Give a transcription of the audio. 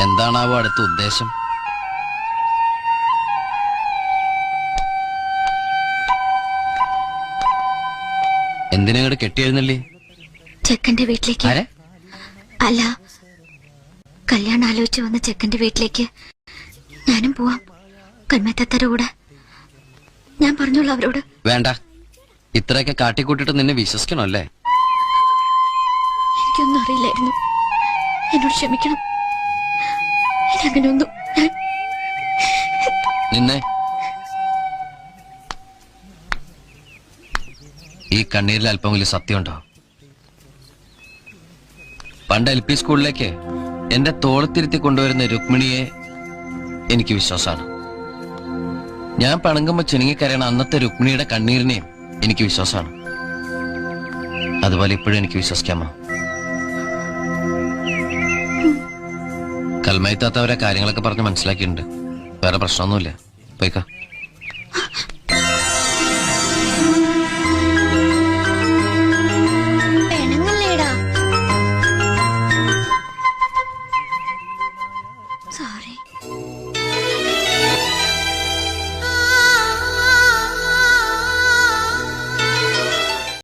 എന്താണാവോ അടുത്ത ഉദ്ദേശം? എന്തിനങ്ങോട്ട് കെട്ടിയിരുന്നില്ലേ? ചെക്കന്റെ വീട്ടിലേക്ക്. അല്ല, കല്യാണം ആലോചിച്ച് വന്ന ചെക്കന്റെ വീട്ടിലേക്ക് ഞാനും പോവാം, കൽമേത്തത്തര കൂടെ. ഞാൻ പറഞ്ഞോളൂ അവരോട്. വേണ്ട, ഇത്രയൊക്കെ കാട്ടിക്കൂട്ടിട്ട് നിന്നെ വിശ്വസിക്കണല്ലേ? എനിക്കൊന്നും അറിയില്ലായിരുന്നു, എന്നോട് ക്ഷമിക്കണം. അങ്ങനെയൊന്നും നിന്നെ ഈ കണ്ണീരിൽ അല്പം വലിയ സത്യമുണ്ടോ? പണ്ട് LP സ്കൂളിലേക്ക് എന്റെ തോളത്തിരുത്തി കൊണ്ടുവരുന്ന രുക്മിണിയെ എനിക്ക് വിശ്വാസമാണ്. ഞാൻ പണങ്ങുമ്പോ ചിനുങ്ങിക്കരയണ അന്നത്തെ രുക്മിണിയുടെ കണ്ണീരിനെയും എനിക്ക് വിശ്വാസമാണ്. അതുപോലെ ഇപ്പോഴും എനിക്ക് വിശ്വസിക്കാമോ? കൽമയത്താത്തവരെ കാര്യങ്ങളൊക്കെ പറഞ്ഞ് മനസ്സിലാക്കിയിട്ടുണ്ട്. വേറെ പ്രശ്നമൊന്നുമില്ല. പോയിക്കോ. സോറി.